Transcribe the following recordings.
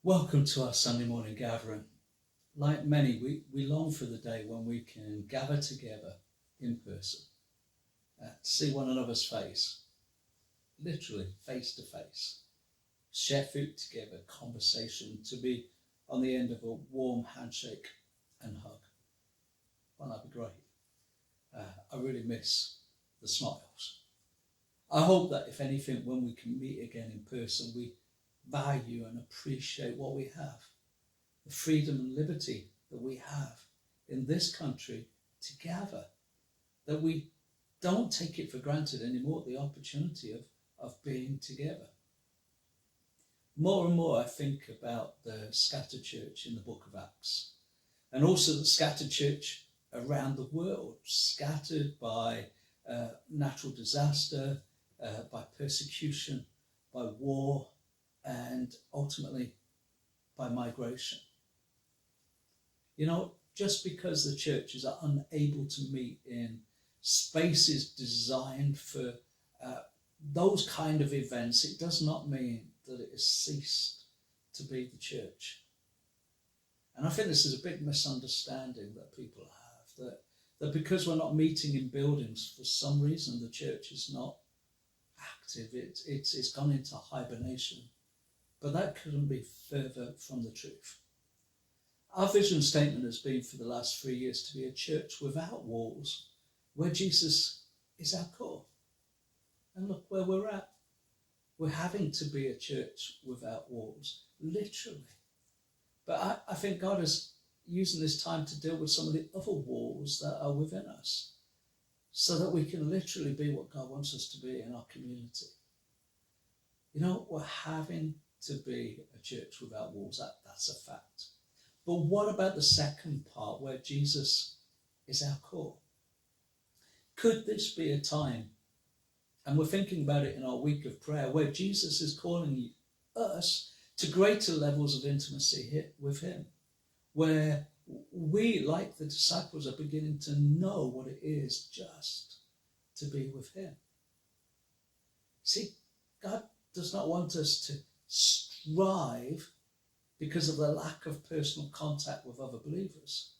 Welcome to our Sunday morning gathering. Like many, we long for the day when we can gather together in person, to see one another's face, literally face to face, share food together, conversation, to be on the end of a warm handshake and hug. Well, that'd be great. I really miss the smiles. I hope that if anything, when we can meet again in person, we value and appreciate what we have, the freedom and liberty that we have in this country to gather, that we don't take it for granted anymore, the opportunity of being together. More and more I think about the scattered church in the book of Acts, and also the scattered church around the world, scattered by natural disaster, by persecution, by war, and ultimately by migration. You know, just because the churches are unable to meet in spaces designed for those kind of events, it does not mean that it has ceased to be the church. And I think this is a big misunderstanding that people have, that because we're not meeting in buildings, for some reason the church is not active, it's gone into hibernation. But that couldn't be further from the truth. Our vision statement has been for the last 3 years to be a church without walls, where Jesus is our core. And look where we're at. We're having to be a church without walls, literally. But I think God is using this time to deal with some of the other walls that are within us, so that we can literally be what God wants us to be in our community. You know, we're having to be a church without walls. That's a fact. But what about the second part, where Jesus is our core? Could this be a time, and we're thinking about it in our week of prayer, where Jesus is calling us to greater levels of intimacy with him, where we, like the disciples, are beginning to know what it is just to be with him? See, God does not want us to strive because of the lack of personal contact with other believers.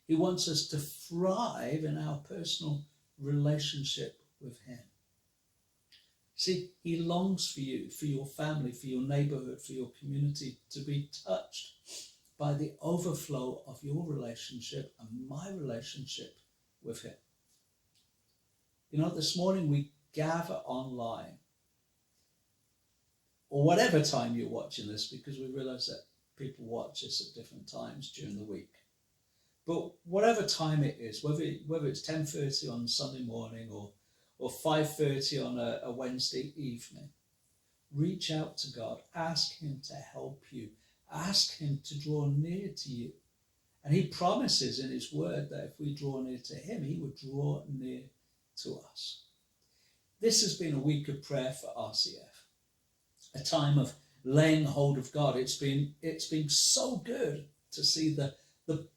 He wants us to thrive in our personal relationship with him. See, he longs for you, for your family, for your neighborhood, for your community to be touched by the overflow of your relationship and my relationship with him. You know, this morning we gather online, or whatever time you're watching this, because we realize that people watch this at different times during the week. But whatever time it is, whether it's 10:30 on Sunday morning or 5:30 on a Wednesday evening, reach out to God, ask him to help you, ask him to draw near to you. And he promises in his word that if we draw near to him, he would draw near to us. This has been a week of prayer for RCF, a time of laying hold of God. It's been so good to see the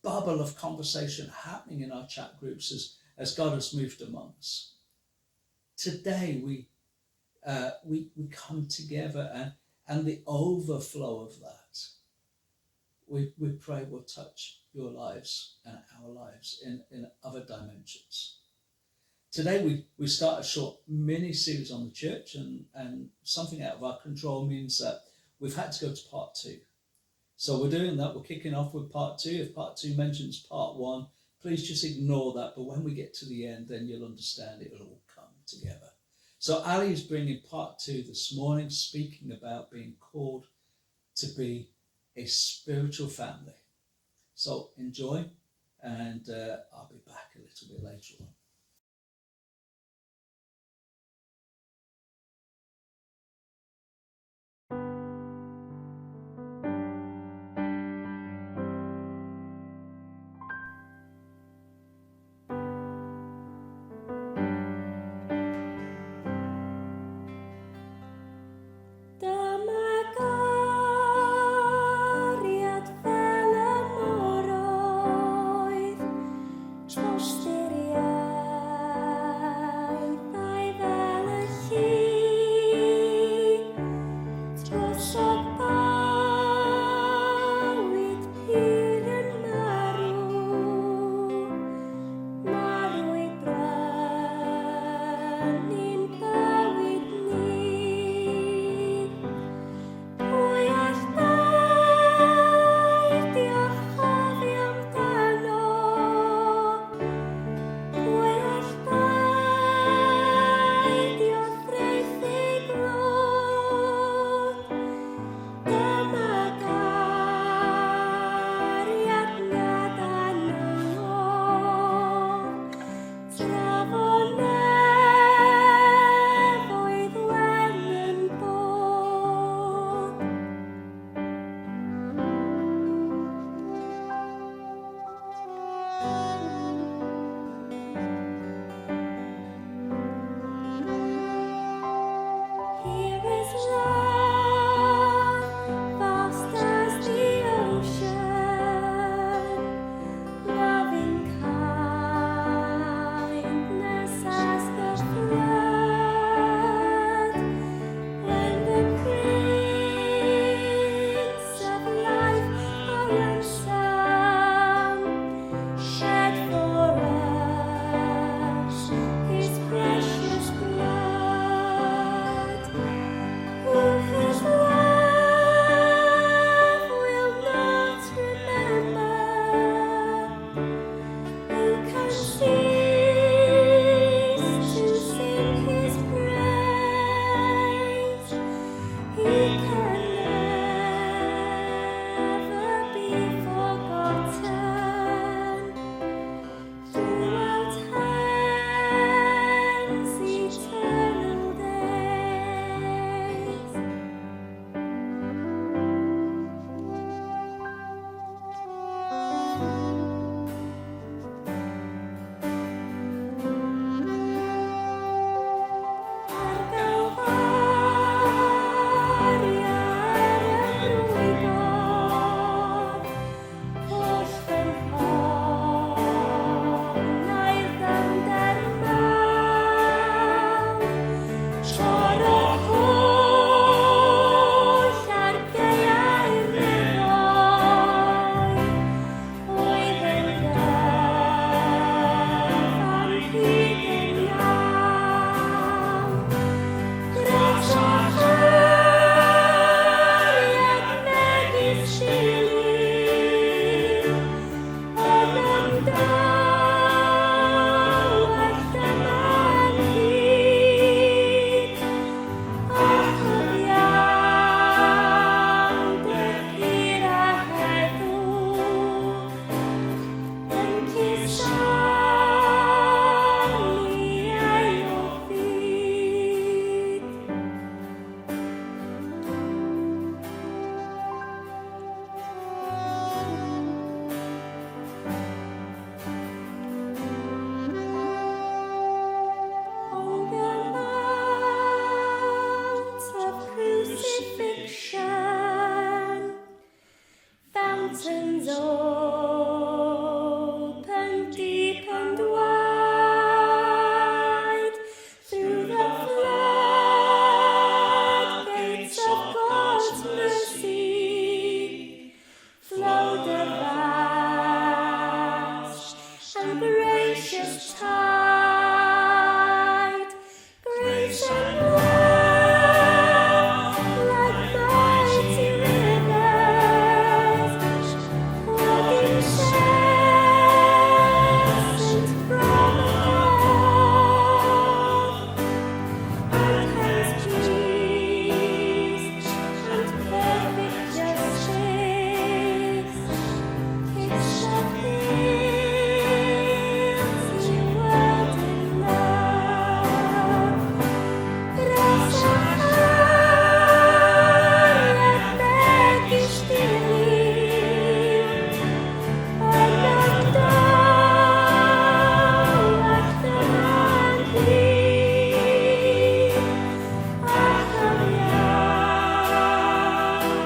bubble of conversation happening in our chat groups as God has moved among us. Today we come together, and the overflow of that, we pray will touch your lives and our lives in other dimensions. Today we start a short mini-series on the church, and something out of our control means that we've had to go to part 2. So we're doing that. We're kicking off with part 2. If part 2 mentions part 1, please just ignore that. But when we get to the end, then you'll understand it will all come together. So Ali is bringing part 2 this morning, speaking about being called to be a spiritual family. So enjoy, and I'll be back a little bit later on. Spostiriau gracious tide, grace and love, like mighty rivers, walking incessant from above, and His peace and perfect justice, it shall fill the world in love. Rasa hayat megiştirir, anlattılar temenni, akam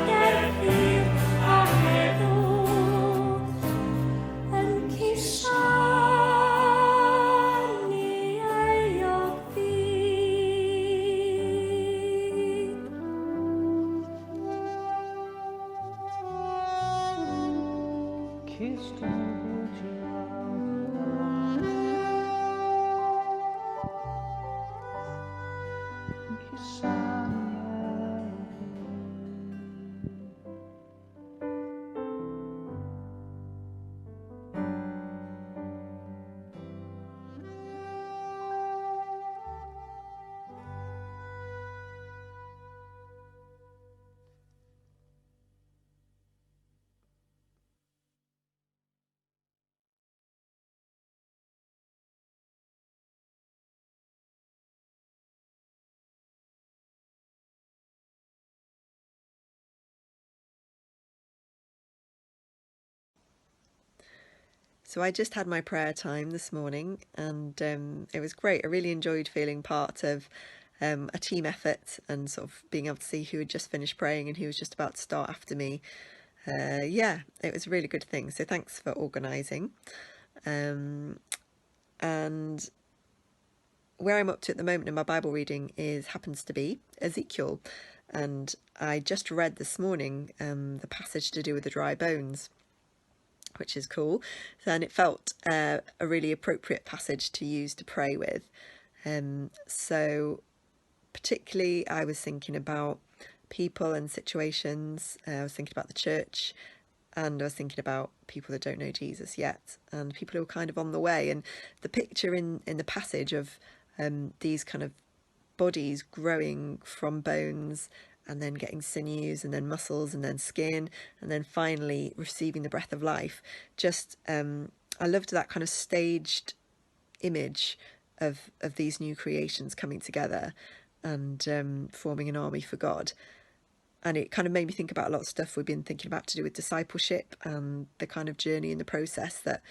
derdir ahmedu, en kisani ayokfi. So I just had my prayer time this morning, and it was great. I really enjoyed feeling part of a team effort and sort of being able to see who had just finished praying and who was just about to start after me. Yeah, it was a really good thing. So thanks for organising. And where I'm up to at the moment in my Bible reading happens to be Ezekiel. And I just read this morning the passage to do with the dry bones, which is cool. And it felt a really appropriate passage to use to pray with. So particularly I was thinking about people and situations. I was thinking about the church, and I was thinking about people that don't know Jesus yet, and people who are kind of on the way. And the picture in the passage of these kind of bodies growing from bones, and then getting sinews, and then muscles, and then skin, and then finally receiving the breath of life. Just I loved that kind of staged image of these new creations coming together and forming an army for God. And it kind of made me think about a lot of stuff we've been thinking about to do with discipleship and the kind of journey and the process that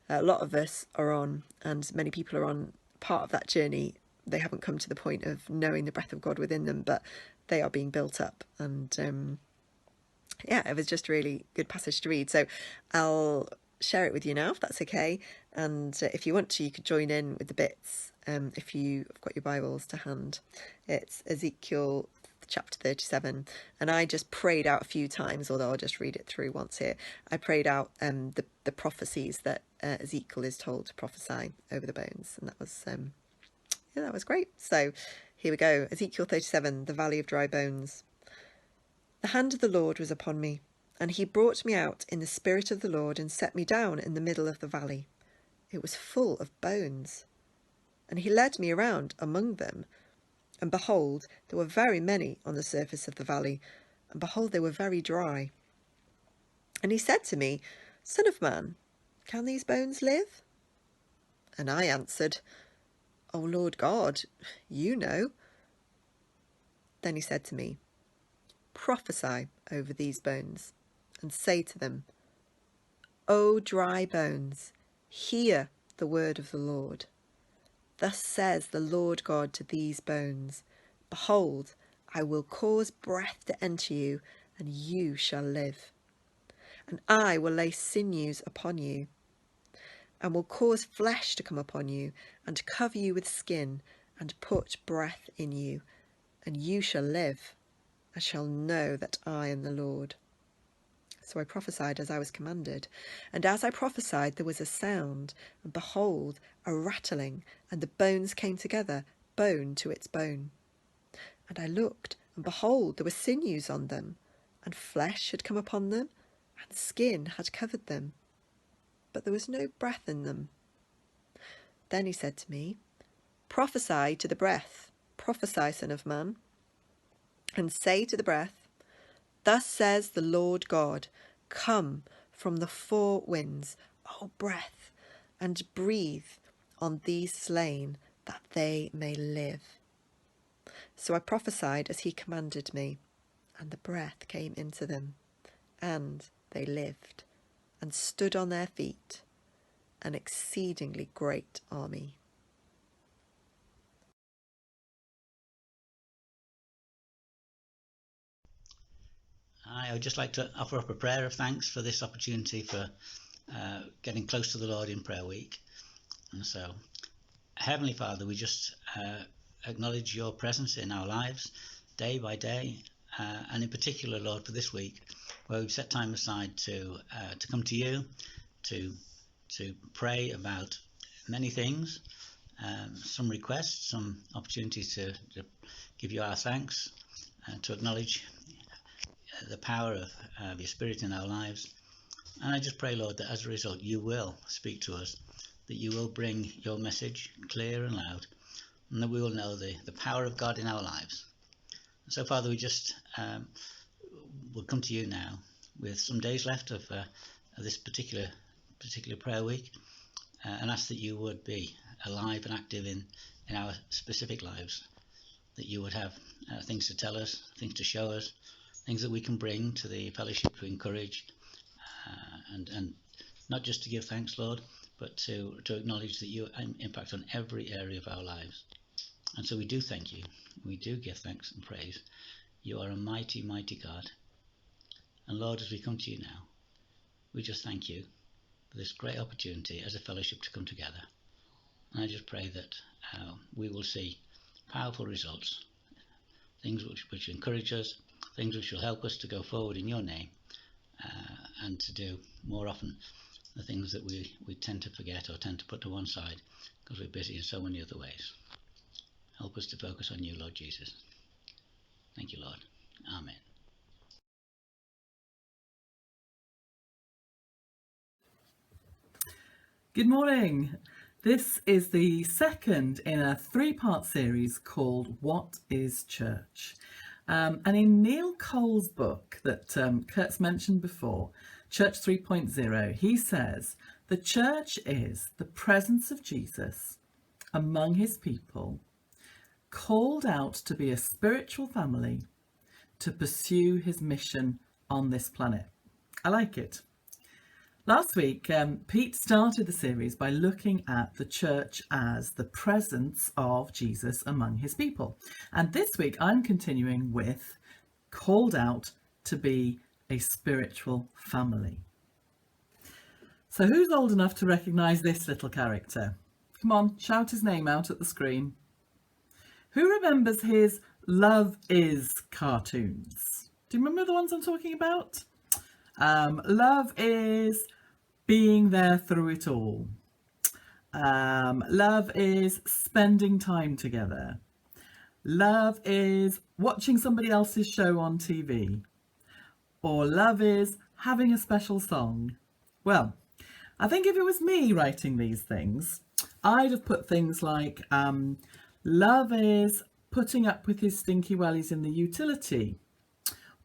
a lot of us are on, and many people are on part of that journey. They haven't come to the point of knowing the breath of God within them, but they are being built up. And yeah, it was just a really good passage to read. So I'll share it with you now, if that's okay. And if you want to, you could join in with the bits if you've got your Bibles to hand. It's Ezekiel chapter 37, and I just prayed out a few times, although I'll just read it through once here. I prayed out the prophecies that Ezekiel is told to prophesy over the bones, and that was yeah, that was great. So here we go. Ezekiel 37, the valley of dry bones. The hand of the Lord was upon me, and he brought me out in the spirit of the Lord and set me down in the middle of the valley. It was full of bones. And he led me around among them, and behold, there were very many on the surface of the valley, and behold, they were very dry. And he said to me, Son of man, can these bones live? And I answered, O Lord God, you know. Then he said to me, Prophesy over these bones, and say to them, O dry bones, hear the word of the Lord. Thus says the Lord God to these bones, Behold, I will cause breath to enter you, and you shall live. And I will lay sinews upon you, and will cause flesh to come upon you, and cover you with skin, and put breath in you, and you shall live, and shall know that I am the Lord. So I prophesied as I was commanded. And as I prophesied, there was a sound, and behold, a rattling, and the bones came together, bone to its bone. And I looked, and behold, there were sinews on them, and flesh had come upon them, and skin had covered them, but there was no breath in them. Then he said to me, prophesy to the breath, prophesy, Son of Man, and say to the breath, thus says the Lord God, come from the four winds, O breath, and breathe on these slain, that they may live. So I prophesied as he commanded me, and the breath came into them, and they lived, and stood on their feet, an exceedingly great army. I would just like to offer up a prayer of thanks for this opportunity for getting close to the Lord in prayer week. And so, Heavenly Father, we just acknowledge your presence in our lives day by day, and in particular, Lord, for this week, where we've set time aside to come to you, to pray about many things, some requests, some opportunities to give you our thanks, to acknowledge the power of your Spirit in our lives. And I just pray, Lord, that as a result you will speak to us, that you will bring your message clear and loud, and that we will know the power of God in our lives. And so, Father, we just will come to you now with some days left of this particular prayer week, and ask that you would be alive and active in our specific lives, that you would have things to tell us, things to show us, things that we can bring to the fellowship to encourage, and not just to give thanks, Lord, but to acknowledge that you impact on every area of our lives. And so we do thank you. We do give thanks and praise. You are a mighty, mighty God. And Lord, as we come to you now, we just thank you for this great opportunity as a fellowship to come together. And I just pray that we will see powerful results, things which encourage us, things which will help us to go forward in your name, and to do more often the things that we tend to forget or tend to put to one side because we're busy in so many other ways. Help us to focus on you, Lord Jesus. Thank you, Lord. Amen. Good morning. This is the second in a three-part series called What is Church? And in Neil Cole's book that Kurt's mentioned before, Church 3.0, he says, the church is the presence of Jesus among his people, called out to be a spiritual family to pursue his mission on this planet. I like it. Last week, Pete started the series by looking at the church as the presence of Jesus among his people. And this week, I'm continuing with called out to be a spiritual family. So who's old enough to recognise this little character? Come on, shout his name out at the screen. Who remembers his Love Is cartoons? Do you remember the ones I'm talking about? Love is being there through it all. Love is spending time together. Love is watching somebody else's show on TV. Or love is having a special song. Well, I think if it was me writing these things, I'd have put things like love is putting up with his stinky wellies in the utility.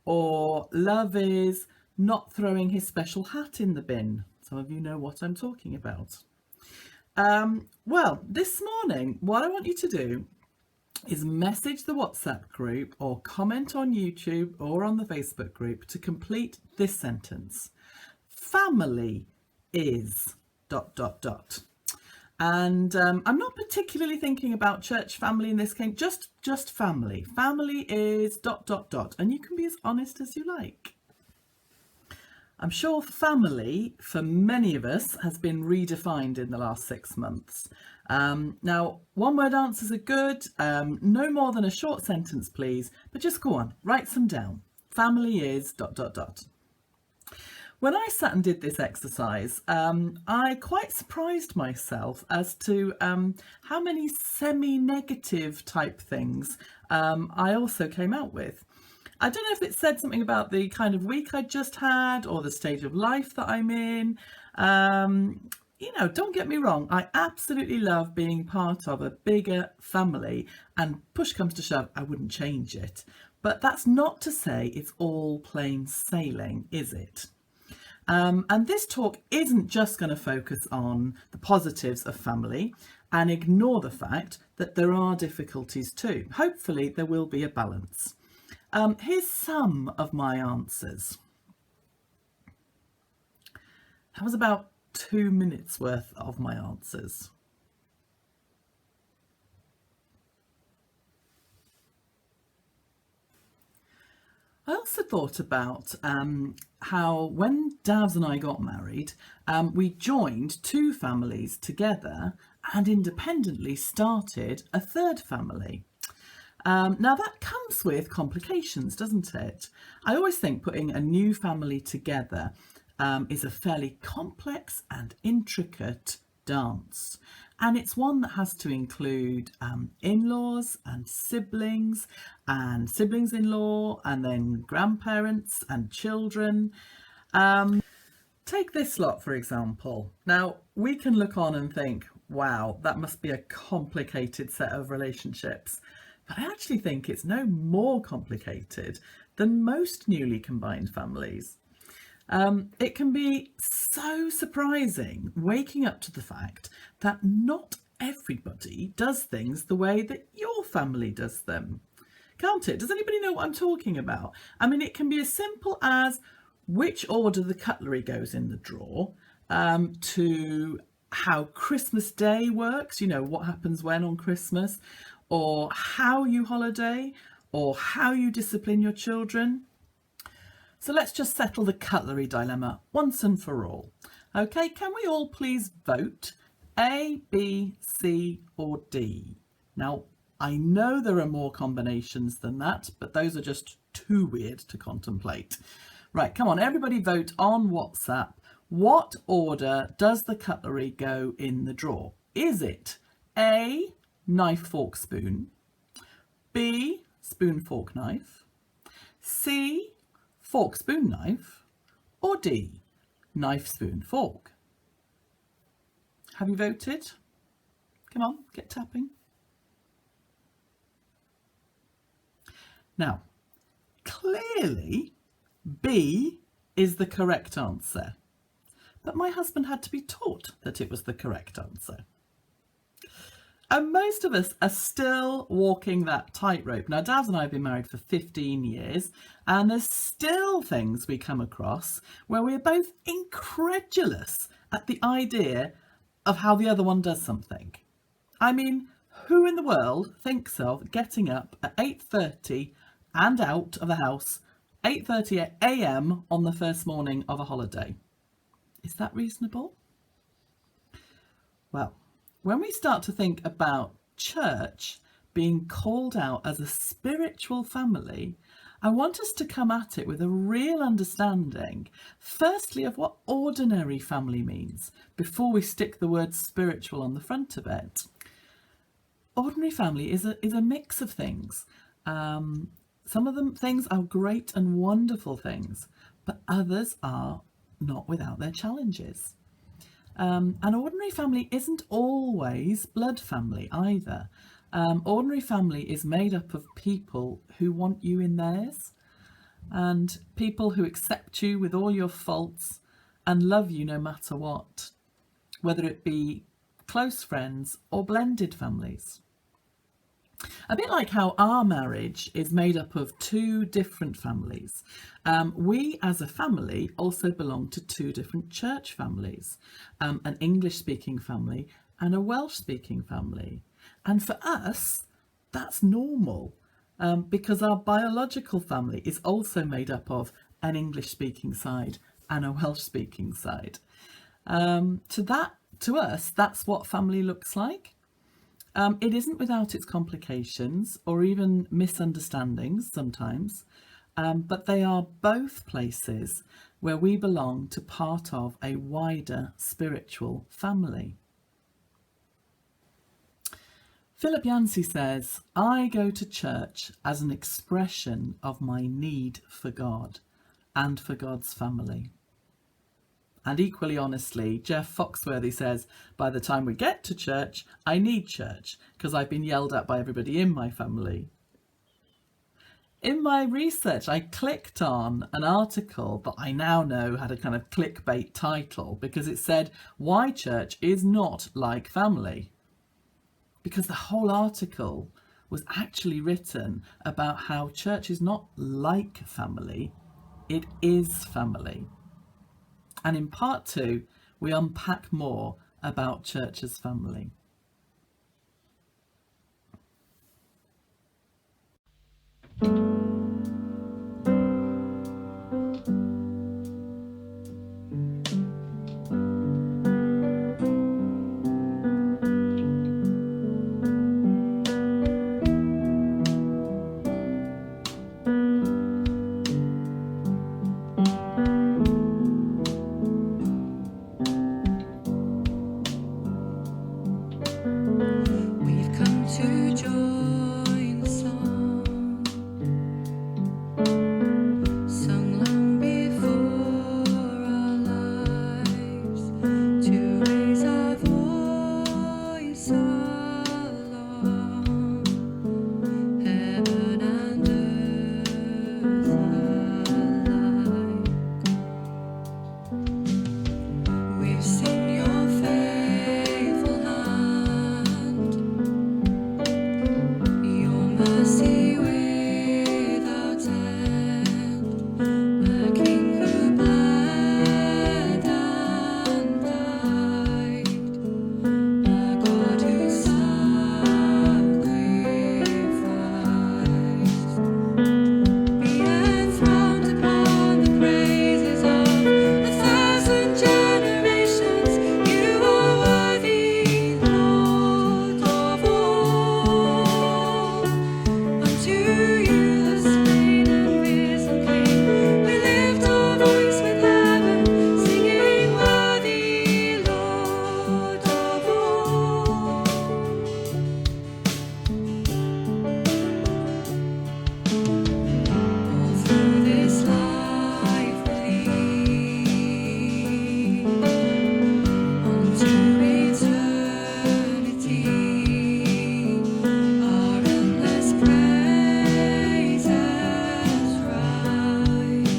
Or love is not throwing his special hat in the bin. Some of you know what I'm talking about. Well, this morning, what I want you to do is message the WhatsApp group or comment on YouTube or on the Facebook group to complete this sentence. Family is ... And I'm not particularly thinking about church family in this case, just family. Family is ... And you can be as honest as you like. I'm sure family, for many of us, has been redefined in the last 6 months. Now, one-word answers are good. No more than a short sentence, please. But just go on, write some down. Family is ... When I sat and did this exercise, I quite surprised myself as to how many semi-negative type things I also came out with. I don't know if it said something about the kind of week I just had or the stage of life that I'm in. You know, don't get me wrong, I absolutely love being part of a bigger family, and push comes to shove, I wouldn't change it. But that's not to say it's all plain sailing, is it? And this talk isn't just going to focus on the positives of family and ignore the fact that there are difficulties too. Hopefully there will be a balance. Here's some of my answers. That was about 2 minutes worth of my answers. I also thought about how when Davs and I got married, we joined 2 families together and independently started a 3rd family. Now that comes with complications, doesn't it? I always think putting a new family together is a fairly complex and intricate dance. And it's one that has to include in-laws and siblings in-law, and then grandparents and children. Take this lot, for example. Now, we can look on and think, wow, that must be a complicated set of relationships. But I actually think it's no more complicated than most newly combined families. It can be so surprising waking up to the fact that not everybody does things the way that your family does them. Can't it? Does anybody know what I'm talking about? I mean, it can be as simple as which order the cutlery goes in the drawer, to how Christmas Day works, you know, what happens when on Christmas, or how you holiday, or how you discipline your children. So let's just settle the cutlery dilemma once and for all. Okay, can we all please vote A, B, C or D? Now, I know there are more combinations than that, but those are just too weird to contemplate. Right, come on, everybody vote on WhatsApp. What order does the cutlery go in the drawer? Is it A, knife, fork, spoon, B, spoon, fork, knife, C, fork, spoon, knife, or D, knife, spoon, fork? Have you voted? Come on, get tapping. Now, clearly B is the correct answer, but my husband had to be taught that it was the correct answer. And most of us are still walking that tightrope. Now, Davs and I have been married for 15 years, and there's still things we come across where we're both incredulous at the idea of how the other one does something. I mean, who in the world thinks of getting up at 8:30 and out of the house 8:30 a.m. on the first morning of a holiday? Is that reasonable? Well, when we start to think about church being called out as a spiritual family, I want us to come at it with a real understanding, firstly, of what ordinary family means, before we stick the word spiritual on the front of it. Ordinary family is a mix of things. Some of them things are great and wonderful things, but others are not without their challenges. An ordinary family isn't always blood family either. Ordinary family is made up of people who want you in theirs, and people who accept you with all your faults and love you no matter what, whether it be close friends or blended families. A bit like how our marriage is made up of 2 different families. We as a family also belong to 2 different church families, an English-speaking family and a Welsh-speaking family. And for us, that's normal, because our biological family is also made up of an English-speaking side and a Welsh-speaking side. To us, that's what family looks like. It isn't without its complications or even misunderstandings sometimes, but they are both places where we belong to part of a wider spiritual family. Philip Yancey says, I go to church as an expression of my need for God and for God's family. And equally honestly, Jeff Foxworthy says, by the time we get to church, I need church because I've been yelled at by everybody in my family. In my research, I clicked on an article that I now know had a kind of clickbait title because it said, why church is not like family. Because the whole article was actually written about how church is not like family, it is family. And in part 2, we unpack more about church as family. We've come to join the song, sung long before our lives, to raise our voice along, heaven and earth alike. We've seen your faithful hand, your mercy without end, a King who bled and died, a God who sacrificed. Be enthroned upon the praises of 1,000 generations. You are worthy, Lord of all. Unto you, the slain and risen King, we lift our voice with heaven, singing, worthy, Lord of all. All through this life we lead, unto eternity, our endless praises rise.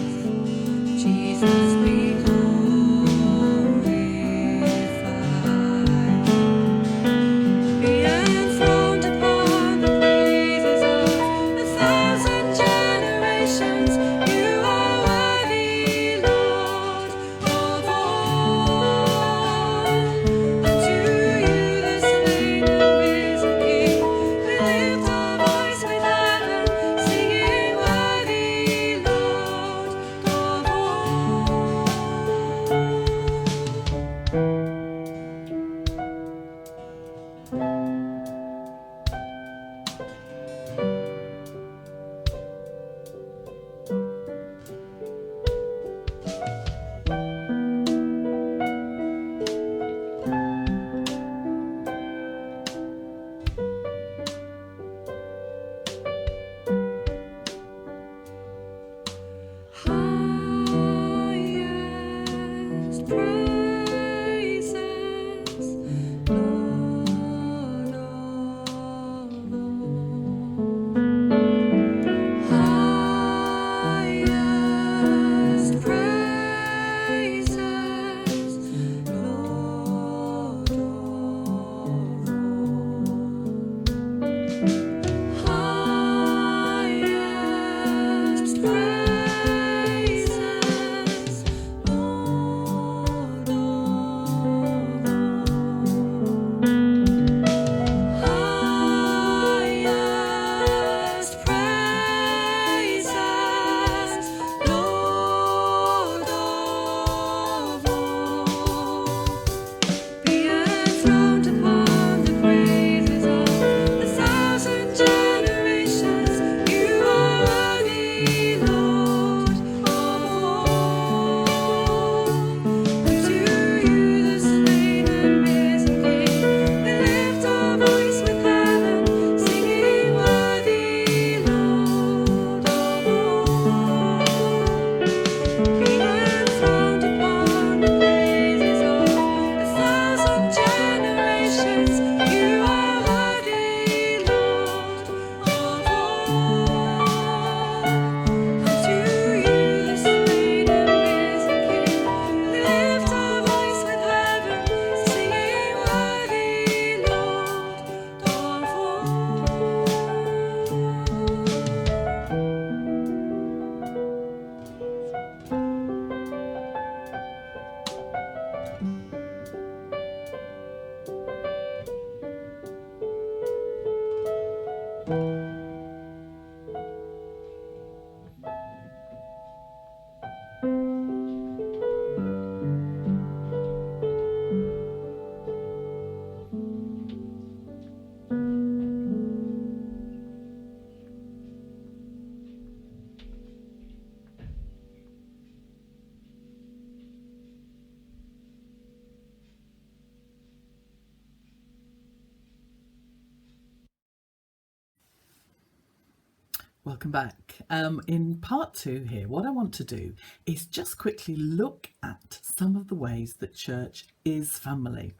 Jesus be glorified. Be enthroned upon the praises of 1,000 generations. You are worthy, Lord of all. Unto you, the slain and risen King, we lift our voice with heaven, singing, worthy, Lord of highest praises, Lord Welcome back. In part 2 here, what I want to do is just quickly look at some of the ways that church is family.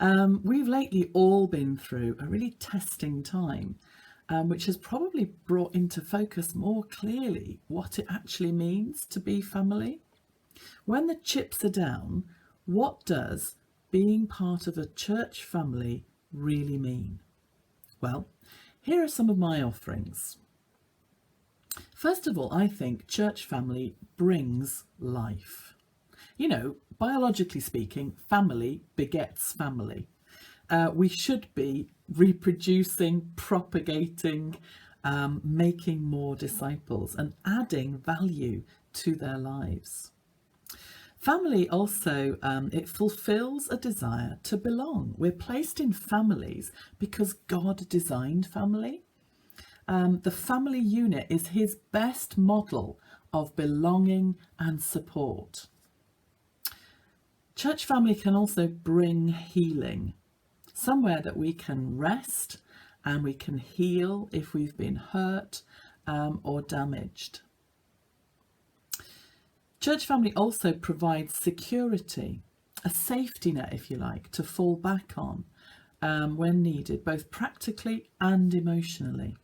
We've lately all been through a really testing time, which has probably brought into focus more clearly what it actually means to be family. When the chips are down, what does being part of a church family really mean? Well, here are some of my offerings. First of all, I think church family brings life. You know, biologically speaking, family begets family. We should be reproducing, propagating, making more disciples and adding value to their lives. Family also, it fulfills a desire to belong. We're placed in families because God designed family. The family unit is his best model of belonging and support. Church family can also bring healing, somewhere that we can rest and we can heal if we've been hurt or damaged. Church family also provides security, a safety net, if you like, to fall back on when needed, both practically and emotionally.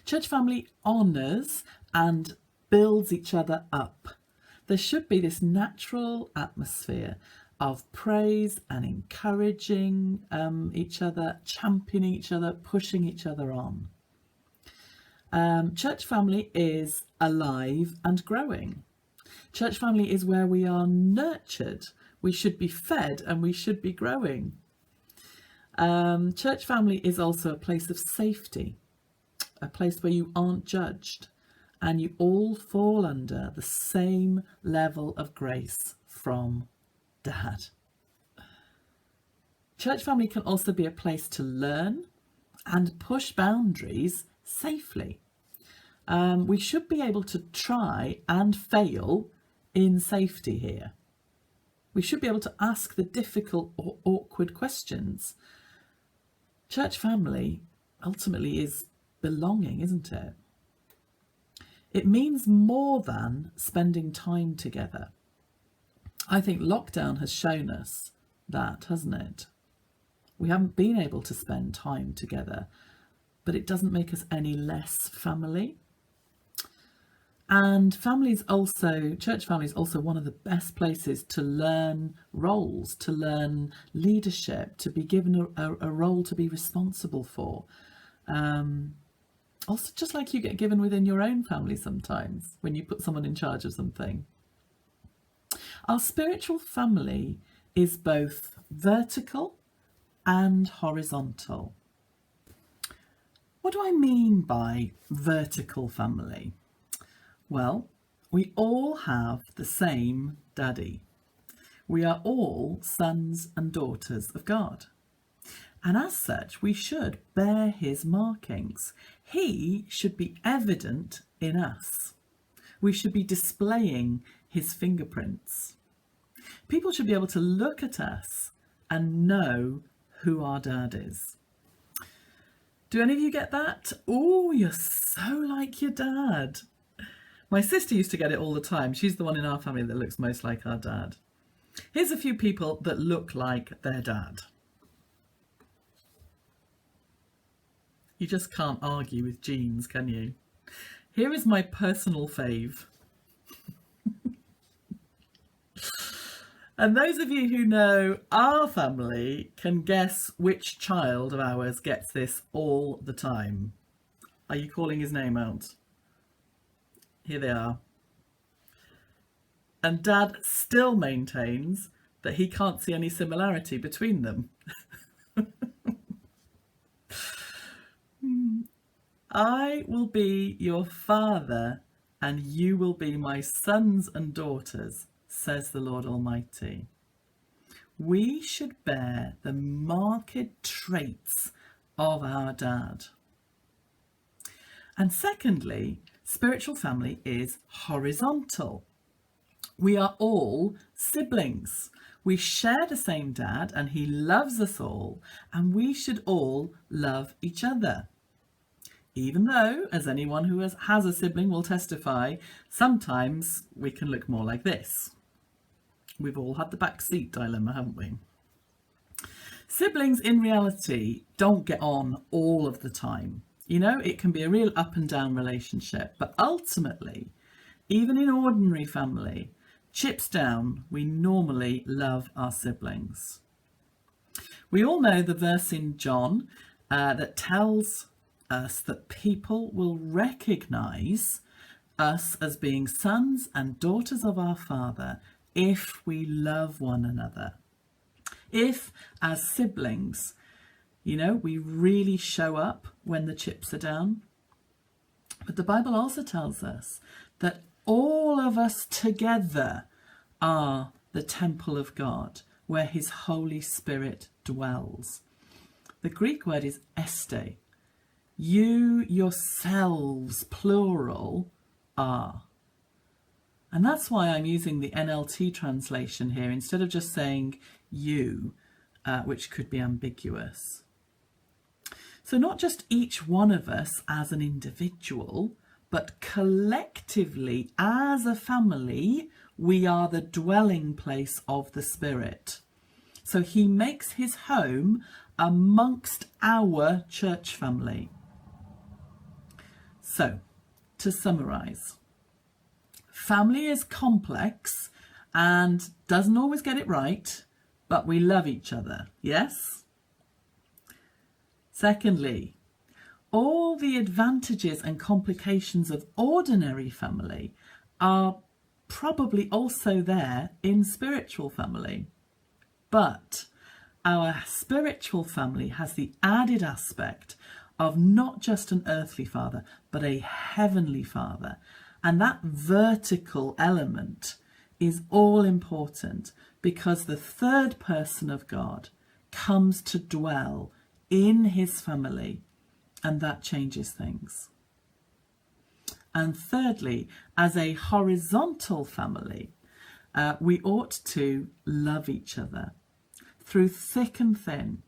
Church family honours and builds each other up. There should be this natural atmosphere of praise and encouraging each other, championing each other, pushing each other on. Church family is alive and growing. Church family is where we are nurtured. We should be fed and we should be growing. Church family is also a place of safety, a place where you aren't judged and you all fall under the same level of grace from Dad. Church family can also be a place to learn and push boundaries safely. We should be able to try and fail in safety here. We should be able to ask the difficult or awkward questions. Church family ultimately is belonging, isn't it? It means more than spending time together. I think lockdown has shown us that, hasn't it? We haven't been able to spend time together, but it doesn't make us any less family. And church family is also one of the best places to learn roles, to learn leadership, to be given a role to be responsible for. Also, just like you get given within your own family sometimes when you put someone in charge of something. Our spiritual family is both vertical and horizontal. What do I mean by vertical family? Well, we all have the same daddy. We are all sons and daughters of God. And as such, we should bear his markings. He should be evident in us. We should be displaying his fingerprints. People should be able to look at us and know who our dad is. Do any of you get that? Oh, you're so like your dad. My sister used to get it all the time. She's the one in our family that looks most like our dad. Here's a few people that look like their dad. You just can't argue with genes, can you? Here is my personal fave. And those of you who know our family can guess which child of ours gets this all the time. Are you calling his name out? Here they are. And Dad still maintains that he can't see any similarity between them. I will be your father, and you will be my sons and daughters, says the Lord Almighty. We should bear the marked traits of our dad. And secondly, spiritual family is horizontal. We are all siblings. We share the same dad and he loves us all, and we should all love each other. Even though, as anyone who has a sibling will testify, sometimes we can look more like this. We've all had the back seat dilemma, haven't we? Siblings in reality don't get on all of the time. You know, it can be a real up and down relationship, but ultimately, even in ordinary family, chips down, we normally love our siblings. We all know the verse in John that tells us that people will recognise us as being sons and daughters of our Father if we love one another. If, as siblings, you know, we really show up when the chips are down. But the Bible also tells us that all of us together are the temple of God, where his Holy Spirit dwells. The Greek word is este. You yourselves, plural, are. And that's why I'm using the NLT translation here instead of just saying you, which could be ambiguous. So not just each one of us as an individual, but collectively as a family, we are the dwelling place of the Spirit. So he makes his home amongst our church family. So, to summarise, family is complex and doesn't always get it right, but we love each other, yes? Secondly, all the advantages and complications of ordinary family are probably also there in spiritual family. But our spiritual family has the added aspect of not just an earthly father, but a heavenly Father. And that vertical element is all important because the third person of God comes to dwell in his family, and that changes things. And thirdly, as a horizontal family, we ought to love each other through thick and thin,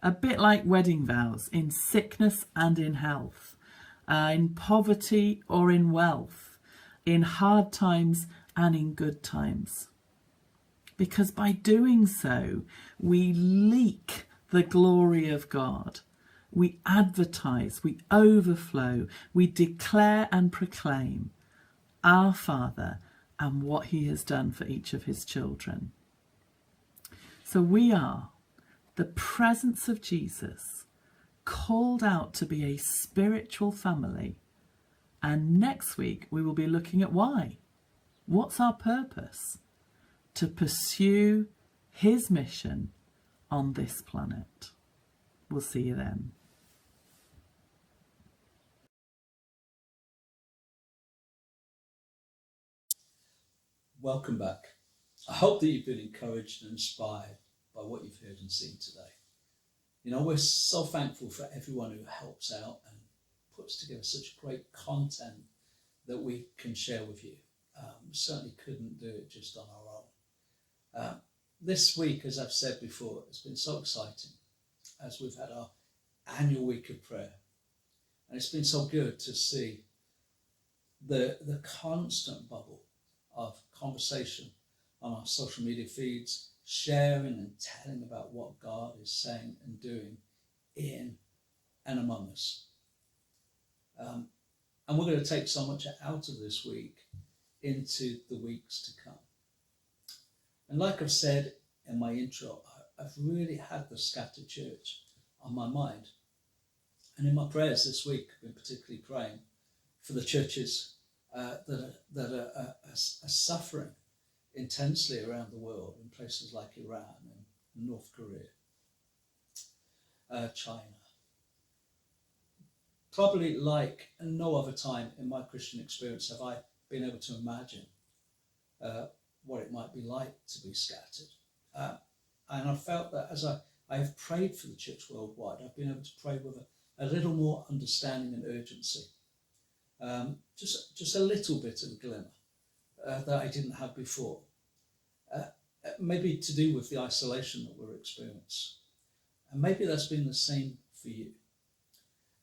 a bit like wedding vows, in sickness and in health, in poverty or in wealth, in hard times and in good times. Because by doing so, we leak the glory of God. We advertise, we overflow, we declare and proclaim our Father and what he has done for each of his children. So we are the presence of Jesus, called out to be a spiritual family. And next week we will be looking at why. What's our purpose? To pursue his mission on this planet. We'll see you then. Welcome back. I hope that you've been encouraged and inspired by what you've heard and seen today. You know, we're so thankful for everyone who helps out and puts together such great content that we can share with you. We certainly couldn't do it just on our own. This week, as I've said before, it's been so exciting as we've had our annual week of prayer. And it's been so good to see the constant bubble of conversation on our social media feeds, sharing and telling about what God is saying and doing in and among us. And we're going to take so much out of this week into the weeks to come. And like I've said in my intro, I've really had the scattered church on my mind. And in my prayers this week, I've been particularly praying for the churches that are suffering intensely around the world in places like Iran and North Korea, China, probably like no other time in my Christian experience have I been able to imagine what it might be like to be scattered. And I felt that as I have prayed for the church worldwide, I've been able to pray with a little more understanding and urgency. Just a little bit of a glimmer that I didn't have before. Maybe to do with the isolation that we're experiencing. And maybe that's been the same for you.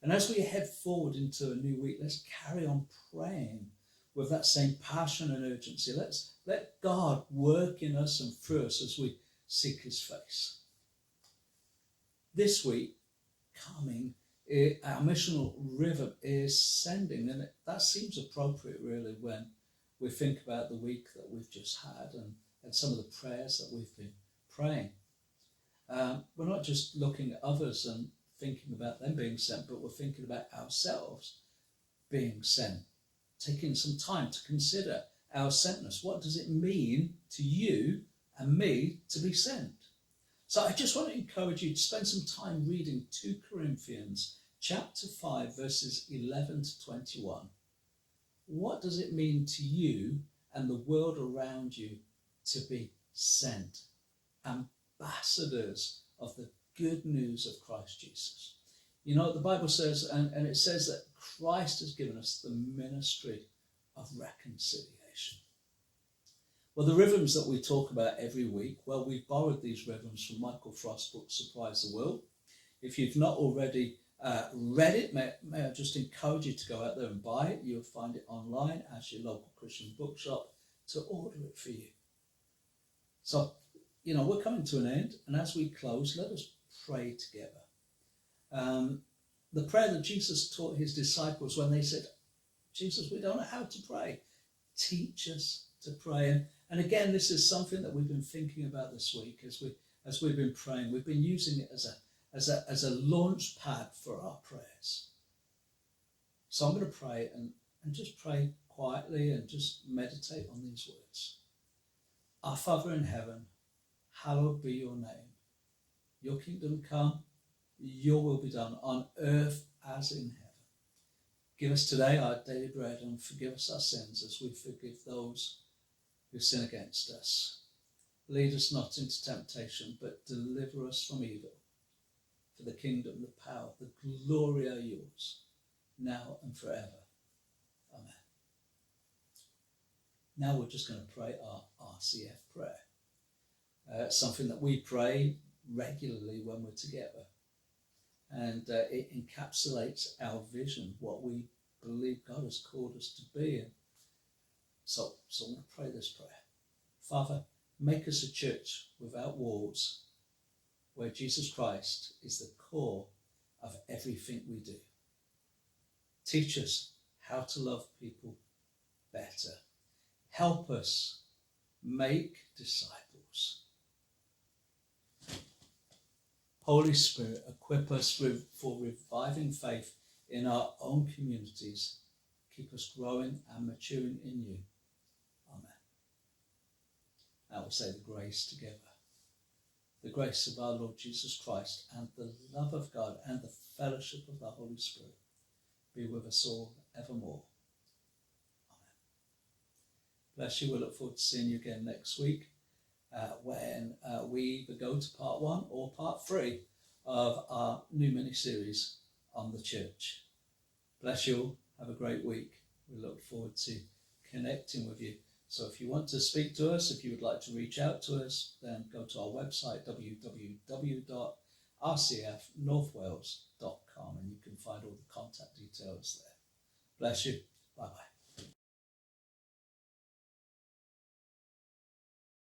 And as we head forward into a new week, let's carry on praying with that same passion and urgency. Let's let God work in us and through us as we seek his face. This week coming, our missional rhythm is sending, and that seems appropriate really when we think about the week that we've just had and some of the prayers that we've been praying. We're not just looking at others and thinking about them being sent, but we're thinking about ourselves being sent, taking some time to consider our sentness. What does it mean to you and me to be sent? So I just want to encourage you to spend some time reading 2 Corinthians chapter 5, verses 11 to 21. What does it mean to you and the world around you to be sent? Ambassadors of the good news of Christ Jesus. You know, the Bible says, and it says that Christ has given us the ministry of reconciliation. Well, the rhythms that we talk about every week, well, we've borrowed these rhythms from Michael Frost's book, Surprise the World. If you've not already read it, may I just encourage you to go out there and buy it. You'll find it online at your local Christian bookshop to order it for you. So, you know, we're coming to an end, and as we close, let us pray together. The prayer that Jesus taught his disciples when they said, Jesus, we don't know how to pray. Teach us to pray. And again, this is something that we've been thinking about this week as we've been praying. We've been using it as a launch pad for our prayers. So I'm going to pray and just pray quietly and just meditate on these words. Our Father in heaven, hallowed be your name. Your kingdom come, your will be done on earth as in heaven. Give us today our daily bread and forgive us our sins as we forgive those who sin against us. Lead us not into temptation, but deliver us from evil. For the kingdom, the power, the glory are yours, now and forever. Amen. Now we're just going to pray our RCF prayer. Something that we pray regularly when we're together. And it encapsulates our vision, what we believe God has called us to be. And so I'm going to pray this prayer. Father, make us a church without walls, where Jesus Christ is the core of everything we do. Teach us how to love people better. Help us make disciples. Holy Spirit, equip us for reviving faith in our own communities. Keep us growing and maturing in you. Amen. Now we'll say the grace together. The grace of our Lord Jesus Christ and the love of God and the fellowship of the Holy Spirit be with us all evermore. Amen. Bless you. We'll look forward to seeing you again next week when we either go to part 1 or part 3 of our new mini-series on the church. Bless you all. Have a great week. We look forward to connecting with you. So if you want to speak to us, if you would like to reach out to us, then go to our website, www.rcfnorthwales.com, and you can find all the contact details there. Bless you.